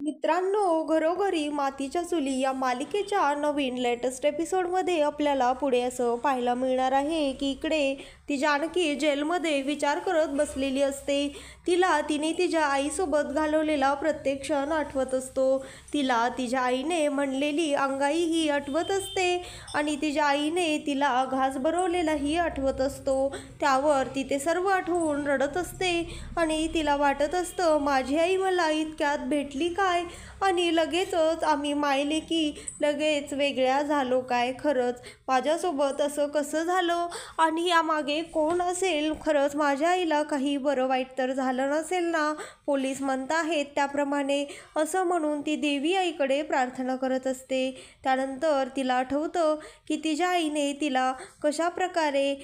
मित्रांनो, घरोघरी मातीच्या चुली या मालिकेच्या नवीन लेटेस्ट एपिसोडमध्ये आपल्याला पुढे असं पाहायला मिळणार आहे की इकडे ती जानकी जेलमध्ये विचार करत बसलेली असते. तिने तिच्या आईसोबत घालवलेला प्रत्येक क्षण आठवत असतो. तिला तिच्या आईने म्हणलेली अंगाई ही आठवत असते आणि तिच्या आईने तिला घास भरवलेलाही आठवत असतो. त्यावर ती ते सर्व आठवून रडत असते आणि तिला वाटत असतं, माझी आई मला इतक्यात भेटली काय आणि लगेचच आम्ही मायलेकी लगेच वेगळ्या झालो काय? खरंच माझ्यासोबत असं कसं झालं आणि यामागे कोण असेल? खरंच माझ्या आईला काही बरं वाईट तर झालं नसेल ना? पोलीस म्हणत आहेत त्याप्रमाणे असं म्हणून ती देवी आईकडे प्रार्थना करत असते. त्यानंतर तिला आठवतं की तिच्या आईने तिला कशा प्रकारे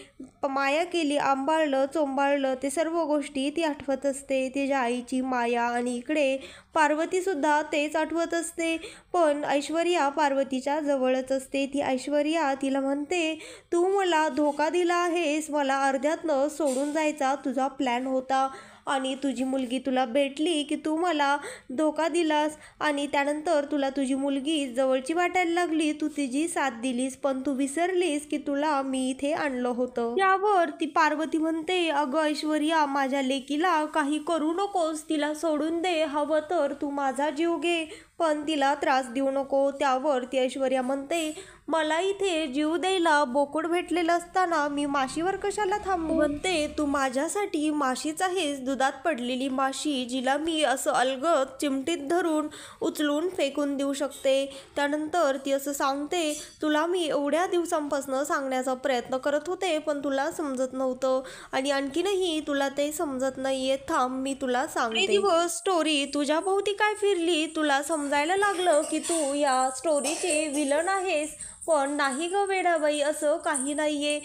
माया केली, आंबाळलं चोंबाळलं, ते सर्व गोष्टी ती आठवत असते. तिच्या आईची माया आणि इकडे पार्वतीसुद्धा तेच आठवत असते. पण ऐश्वर्या पार्वतीच्या जवळच असते. ती ऐश्वर्या तिला म्हणते, तू मला धोका दिला आहेस, मला अर्ध्यातनं सोडून जायचा तुझा प्लॅन होता आणि तुझी मुलगी तुला भेटली की तू मला धोका दिलास आणि त्यानंतर तुला तुझी मुलगी जवळची वाटायला लागली, तू तिची साथ दिलीस, पण तू विसरलीस की तुला मी इथे आणलं होतं. यावर ती पार्वती म्हणते, अगं ऐश्वर्या, माझ्या लेकीला काही करू नकोस, तिला सोडून दे, हवं तर तू माझा जीव घे पण तिला त्रास देऊ नको. त्यावर ती ऐश्वर्या म्हणते, मला इथे जीव द्यायला बोकड भेटलेलं असताना मी माशीवर कशाला थांबू? म्हणते, तू माझ्यासाठी माशीच आहेस, दुधात पडलेली माशी, जिला मी असं अलगद चिमटीत धरून उचलून फेकून देऊ शकते. त्यानंतर ती असं सांगते, तुला मी एवढ्या दिवसांपासून सांगण्याचा प्रयत्न करत होते पण तुला समजत नव्हतं आणि आणखीनही तुला ते समजत नाहीये. थांब, मी तुला सांगते. दिवस स्टोरी तुझ्या भोवती काय फिरली, तुला समजायला लागलं की तू या स्टोरीचे विलन आहेस. पण नाही ग वेडाबाई, असं काही नाहीये,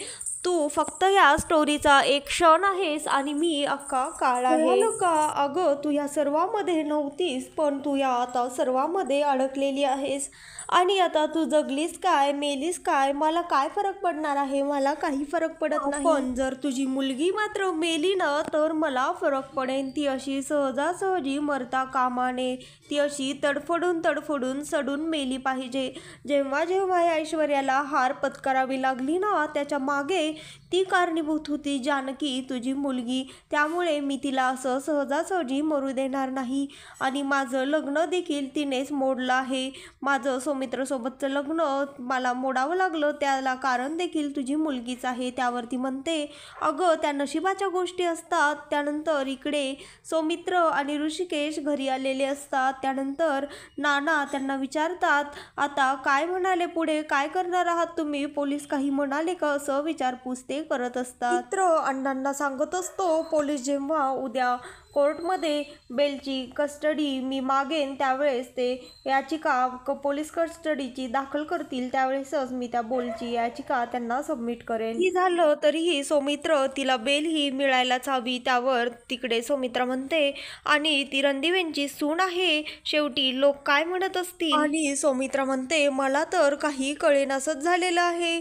तू फक्त या स्टोरीचा एक क्षण आहेस आणि मी अख्खा काळ आहे का? अगं, तू या सर्वामध्ये नव्हतीस पण तू या आता सर्वामध्ये अडकलेली आहेस आणि आता तू जगलीस काय मेलीस काय मला काय फरक पडणार आहे? मला काही फरक पडत नाही. पण जर तुझी मुलगी मात्र मेली ना तर मला फरक पडेल. ती अशी सहजासहजी मरता कामा नये, ती अशी तडफडून सडून मेली पाहिजे. जेव्हा जेव्हा या ऐश्वर्याला हार पत्करावी लागली ना, त्याच्या मागे ती कारणीभूत होती जानकी, तुझी मुलगी. त्यामुळे मी तिला असं सहजासहजी मरू देणार नाही आणि माझं लग्न देखील तिनेच मोडलं आहे. माझं सौमित्रसोबतचं लग्न मला मोडावं लागलं त्याला कारण देखील तुझी मुलगीच आहे. त्यावरती म्हणते, अगं, त्या नशिबाच्या गोष्टी असतात. त्यानंतर इकडे सौमित्र आणि ऋषिकेश घरी आलेले असतात. त्यानंतर नाना त्यांना विचारतात, आता काय म्हणाले, पुढे काय करणार आहात तुम्ही? पोलीस काही म्हणाले का, असं विचारपूस ते करत असतात. मित्र अण्णांना सांगत असतो, पोलीस जेव्हा उद्या कोर्टमध्ये बेलची कस्टडी मी मागेन त्यावेळेस ते याचिका पोलीस कस्टडीची दाखल करतील त्यावेळेसच मी त्या बोलची याचिका त्यांना सबमिट करेन. ही झालं तरीही सौमित्र तिला बेल ही मिळायलाच हवी. त्यावर तिकडे सौमित्र म्हणते, आणि ती रणदिवेंची सून आहे, शेवटी लोक काय म्हणत असतील? आणि सौमित्र म्हणते, मला तर काही कळेनासच झालेलं आहे.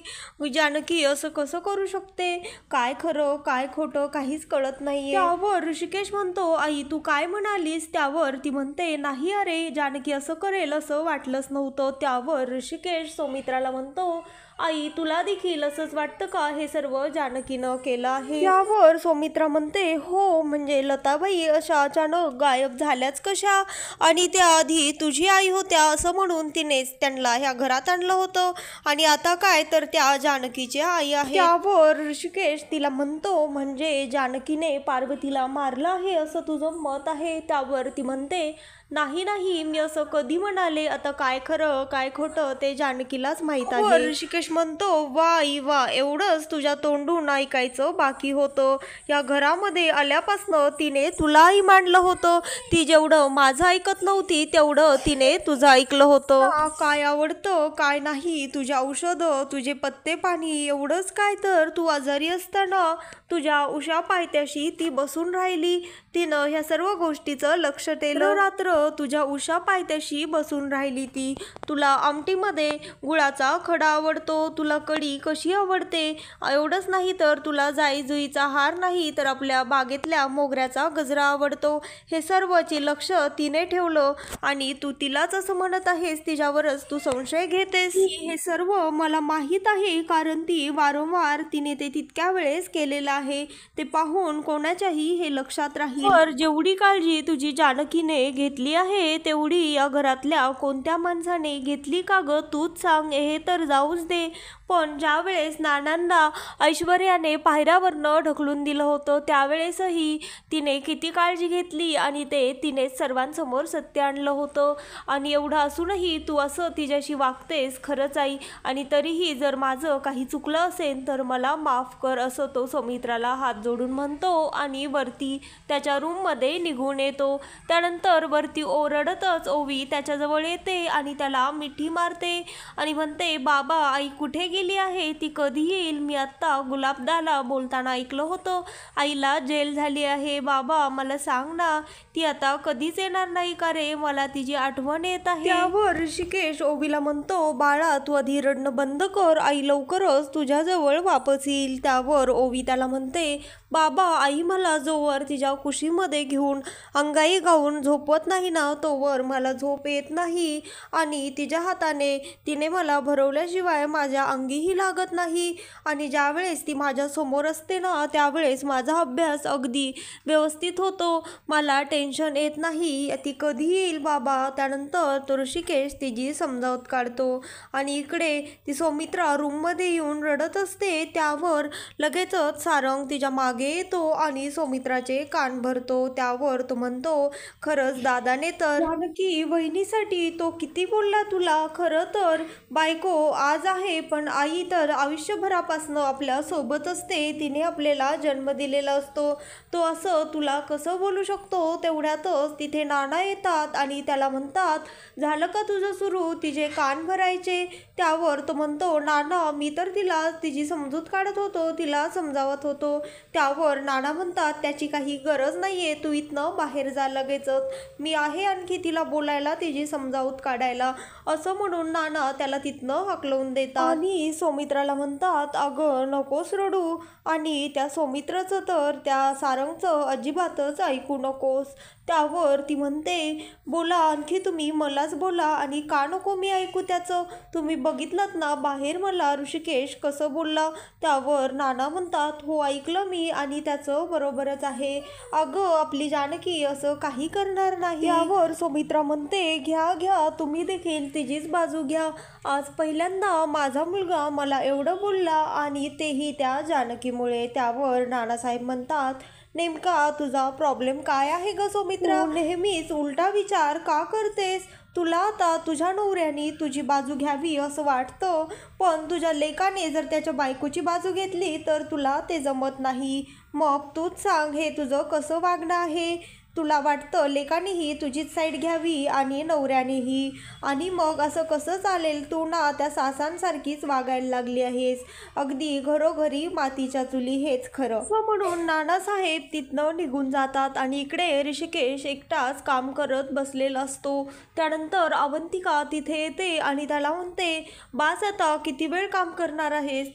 जानकी असं कसं करू शकते? काय खरं काय खोटं काहीच कळत नाहीये. त्यावर ऋषिकेश म्हणतो, आई तू काय म्हणालीस? त्यावर ती म्हणते, नाही अरे, जानकी असं करेल असं वाटलंच नव्हतं. त्यावर ऋषिकेश सौमित्राला म्हणतो, आई तुला देखील असंच वाटतं का हे सर्व जानकीनं केलं आहे? यावर सौमित्रा म्हणते, हो, म्हणजे लताबाई अशा अचानक गायब झाल्याच कशा आणि त्याआधी तुझी आई होत्या असं म्हणून तिनेच त्यांना ह्या घरात आणलं होतं आणि आता काय तर त्या जानकीच्या आई आहे. त्यावर ऋषिकेश तिला म्हणतो, म्हणजे जानकीने पार्वतीला मारलं आहे असं तुझं मत आहे? त्यावर ती म्हणते, नाही नाही, मी असं कधी म्हणाले? आता काय खरं काय खोटं ते जानकीलाच माहीत आहे. ऋषिकेश म्हणतो, वा आई वा, एवढंच तुझ्या तोंडून ऐकायचं बाकी होतं. या घरामध्ये आल्यापासनं तिने तुलाही मांडलं होतं. ती जेवढं माझं ऐकत नव्हती तेवढं तिने तुझं ऐकलं होतं. काय आवडतं काय नाही, तुझे औषधं, तुझे पत्ते पाणी, एवढंच काय तर तू आजारी असताना तुझ्या उषा पायथ्याशी ती बसून राहिली. तिनं ह्या सर्व गोष्टीचं लक्ष केलं. रात्र तुझ्या उषा पायथ्याशी बसून राहिली ती. तुला आमटीमध्ये गुळाचा खडा आवडतो, तुला कढी कशी आवडते, एवढंच नाही तर तुला जाई-जुईचा हार नाही तर आपल्या बागेतल्या मोगऱ्याचा गजरा आवडतो. हे सर्वचे लक्ष तिने ठेवलं आणि तू तिलाच असं म्हणत आहेस, तिच्यावरच तू संशय घेतेस. हे सर्व मला माहीत आहे, कारण ती वारंवार तिने ते तितक्या वेळेस केलेलं आहे. ते पाहून कोणाच्याही हे लक्षात राहील. तर जेवढी काळजी तुझी जानकीने घेतली आहे तेवढी या घरातल्या कोणत्या माणसाने घेतली का ग, तूच सांग. हे तर जाऊच दे, पण ज्या वेळेस नानांना ऐश्वर्याने पायऱ्यावरनं ढकलून दिलं होतं त्यावेळेसही तिने किती काळजी घेतली आणि ते तिने सर्वांसमोर सत्य आणलं होतं. आणि एवढं असूनही तू असं तिच्याशी वागतेस. खरंच आई, आणि तरीही जर माझं काही चुकलं असेल तर मला माफ कर, असं तो सौमित्राला हात जोडून म्हणतो आणि वरती त्याच्या रूममध्ये निघून येतो. त्यानंतर वरती ओरडतच ओवी त्याच्याजवळ येते आणि त्याला मिठी मारते आणि म्हणते, बाबा आई कुठे गेली आहे, ती कधी येईल? मी आत्ता गुलाबदाला बोलताना ऐकलं होतं, आईला जेल झाली आहे. बाबा मला सांग ना, ती आता कधीच येणार नाही का रे, मला तिची आठवण येत आहे. त्यावर ऋषिकेश ओवीला म्हणतो, बाळा तू आधी रडणं बंद कर, आई लवकरच तुझ्याजवळ वापस येईल. त्यावर ओवी त्याला म्हणते, बाबा आई मला जोवर तिच्या कुशीमध्ये घेऊन अंगाई गाऊन झोपवत नाही ना तोवर मला झोप येत नाही, आणि तिच्या हाताने तिने मला भरवल्याशिवाय माझ्या अंगीही लागत नाही. आणि ज्यावेळेस ती माझ्यासमोर असते ना त्यावेळेस माझा अभ्यास अगदी व्यवस्थित होतो, मला टेन्शन येत नाही. ती कधी येईल बाबा? त्यानंतर तो ऋषिकेश तिची समजावत काढतो आणि इकडे ती सौमित्रा रूममध्ये येऊन रडत असते. त्यावर लगेचच सारंग तिच्या मागे येतो आणि सौमित्राचे कान भरतो. त्यावर तो म्हणतो, खरंच दादाने तर जानकी वहिनीसाठी तो किती बोलला तुला. खरं तर बायको आज आहे पण आई तर आयुष्यभरापासून आपल्या सोबत असते, तिने आपल्याला जन्म दिलेला असतो. तो असं तुला कसं बोलू शकतो? तेवढ्यातच तिथे नाना येतात आणि त्याला म्हणतात, झालं का तुझं सुरू? तिचे कान भरायचे. त्यावर तो म्हणतो, नाना मी तर तिला तिची समजूत काढत होतो, तिला समजावत होतो. त्यावर नाना म्हणतात, त्याची काही गरज नाहीये, तू इथनं बाहेर जा लगेचच, मी आहे आणखी तिला बोलायला, तिची समजावूत काढायला. असं म्हणून नाना त्याला तिथनं हाकलवून देतात आणि सौमित्राला म्हणतात, अगं नकोस रडू. आणि त्या सौमित्राचं तर त्या सारंगचं अजिबातच ऐकू नकोस. त्यावर ती म्हणते, बोला आणखी तुम्ही, मलाच बोला, आणि का नको मी ऐकू त्याचं? तुम्ही बघितलं ना बाहेर मला ऋषिकेश कसं बोलला. त्यावर नाना म्हणतात, हो ऐकलं मी आणि त्याचं बरोबरच आहे. अगं आपली जानकी असं काही करणार नाही. यावर सौमित्रा म्हणते, घ्या घ्या तुम्ही देखील तिचीच बाजू घ्या. आज पहिल्यांदा माझा मुलगा मला एवढं बोलला आणि तेही त्या जानकीमुळे. त्यावर नानासाहेब म्हणतात, नेमका तुझा प्रॉब्लेम काय आहे ग सौमित्रा? नेहमीच उलटा विचार का करतेस? तुला आता तुझ्या नवऱ्याने तुझी बाजू घ्यावी असं वाटतं, पण तुझ्या लेकाने जर त्याच्या बायकोची बाजू घेतली तर तुला ते जमत नाही. मग तूच सांग, हे तुझं कसं वागणं आहे? तुला वाटतं लेकानेही तुझीच साईड घ्यावी आणि नवऱ्यानेही, आणि मग असं कसं चालेल? तू ना त्या सासांसारखीच वागायला लागली आहेस, अगदी घरोघरी मातीच्या चुली, हेच खरं. म्हणून नानासाहेब तिथनं निघून जातात आणि इकडे ऋषिकेश एकटाच काम करत बसलेला असतो. त्यानंतर अवंतिका तिथे येते आणि त्याला म्हणते, बास आता किती वेळ काम करणार आहेस,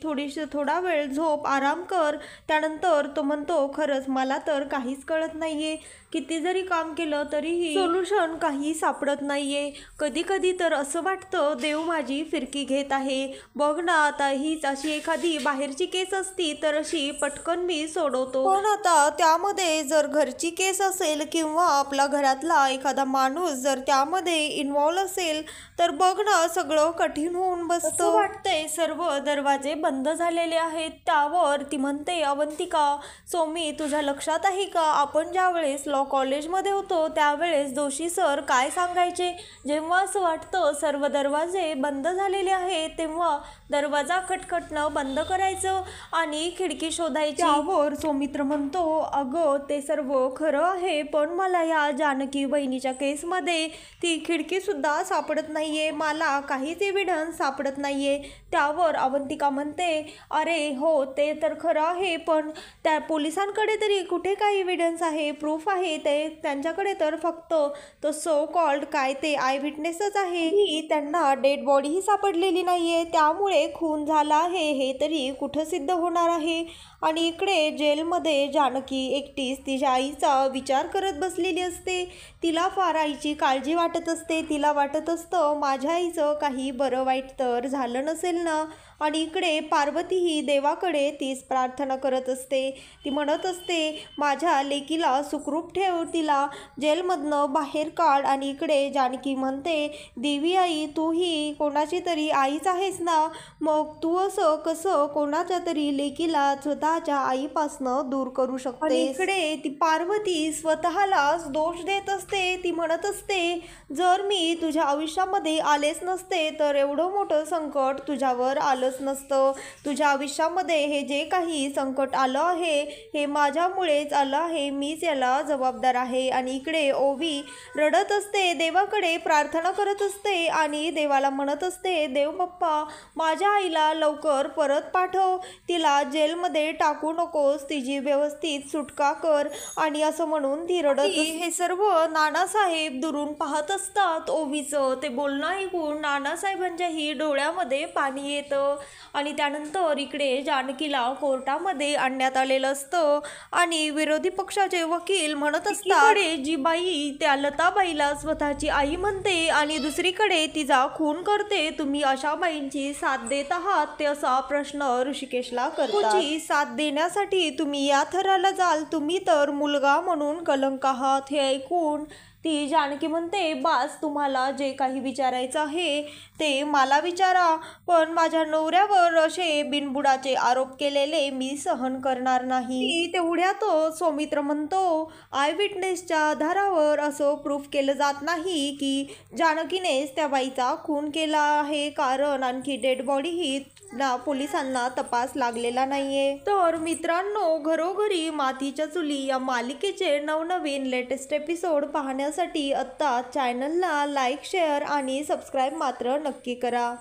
थोडा वेळ झोप, आराम कर. त्यानंतर तो म्हणतो, खरंच मला तर काहीच कळत नाहीये, किती जरी काम केलं तरीही सोल्युशन काही सापडत नाहीये. कधी कधी तर असं वाटतं देव माझी फिरकी घेत आहे. बघ ना आता हीच अशी एखादी बाहेरची केस असती तर अशी पटकन मी सोडवतो, पण आता त्यामध्ये जर घरची केस असेल किंवा आपला घरातला एखादा माणूस जर त्यामध्ये इन्व्हॉल्व असेल तर बघ ना सगळं कठीण होऊन बसतं. वाटतंय सर्व दरवाजे बंद झालेले आहेत. त्यावर ती म्हणते, अवंतिका सोमी तुझ्या लक्षात आहे का, आपण ज्यावेळेस लॉ कॉलेजमध्ये होतो त्यावेळेस जोशी सर काय सांगायचे, जेव्हा असं वाटतं सर्व दरवाजे बंद झालेले आहेत तेव्हा दरवाजा खटखटणं बंद करायचं आणि खिडकी शोधायची. त्यावर सौमित्र म्हणतो, अगं ते सर्व खरं आहे, पण मला या जानकी बहिणीच्या केसमध्ये ती खिडकीसुद्धा सापडत नाहीये, मला काहीच एव्हिडन्स सापडत नाहीये. त्यावर अवंतिका म्हणते, अरे हो ते तर खरं आहे, पण त्या पोलिसांकडे तरी कुठे काही एव्हिडन्स आहे, प्रूफ आहे, आहे ते त्यांच्याकडे तर फक्त तो सो कॉल्ड काय ते आय विटनेसच आहे की त्यांना डेड बॉडीही सापडलेली नाहीये, त्यामुळे खून झाला आहे हे तरी कुठं सिद्ध होणार आहे. आणि इकडे जेलमध्ये जानकी एकटीच तिच्या आईचा विचार करत बसलेली असते. तिला फार आईची काळजी वाटत असते. तिला वाटत असतं माझ्या आईचं काही बरं वाईट तर झालं नसेल ना. आणि इकडे पार्वतीही देवाकडे तीच प्रार्थना करत असते. ती म्हणत असते माझ्या लेकीला सुखरूप ठेव, तिला जेलमधनं बाहेर काढ. आणि इकडे जानकी म्हणते देवी आई तूही कोणाची तरी आईच आहेस ना, मग तू असं कसं कोणाच्या तरी लेकीला स्वतःच्या आईपासनं दूर करू शकते. इकडे ती पार्वती स्वतःलाच दोष देत असते. ती म्हणत असते जर मी तुझ्या आयुष्यामध्ये आलेच नसते तर एवढं मोठं संकट तुझ्यावर आलंच नसतं. तुझ्या आयुष्यामध्ये हे जे काही संकट आलं आहे हे माझ्यामुळेच आलं आहे, मीच याला जबाबदार आहे. आणि इकडे ओवी रडत असते, देवाकडे प्रार्थना करत असते आणि देवाला म्हणत असते देव बाप्पा माझ्या आईला लवकर परत पाठव, तिला जेलमध्ये टाकू नकोस, तिची व्यवस्थित सुटका कर. आणि असं म्हणून ती रडत असते. हे सर्व नानासाहेब दुरून पाहत असतात. ओवीचं ते बोलणं ऐकून नानासाहेबांच्याही डोळ्यामध्ये पाणी येतं. आणि त्यानंतर इकडे जानकीला कोर्टामध्ये आणण्यात आलेलं असतं आणि विरोधी पक्षाचे वकील म्हणत असतात जी बाई त्या लताबाईला स्वतःची आई म्हणते आणि दुसरीकडे तिचा खून करते, तुम्ही अशा बाईंची साथ देत आहात ते असा प्रश्न ऋषिकेशला करतात. साथ देण्यासाठी तुम्ही या थराला जाल, तुम्ही तर मुलगा म्हणून कलंक आहात. हे ऐकून ती जानकी म्हणते बास तुम्हाला जे काही विचारायचं आहे ते मला विचारा, पण माझ्या नवऱ्यावर असे बिनबुडाचे आरोप केलेले मी सहन करणार नाही. तेवढ्यात सौमित्र म्हणतो आय विटनेसच्या आधारावर असं प्रूफ केलं जात नाही की जानकीनेच त्या बाईचा खून केला आहे, कारण आणखी डेड बॉडीही पोलिसांना तपास लागलेला नाहीये. तर मित्रांनो, घरोघरी मातीच्या चुली या मालिकेचे नवनवीन लेटेस्ट एपिसोड पाहण्यासाठी आत्ता चॅनलला लाईक, शेअर आणि सबस्क्राईब मात्र नक्की करा.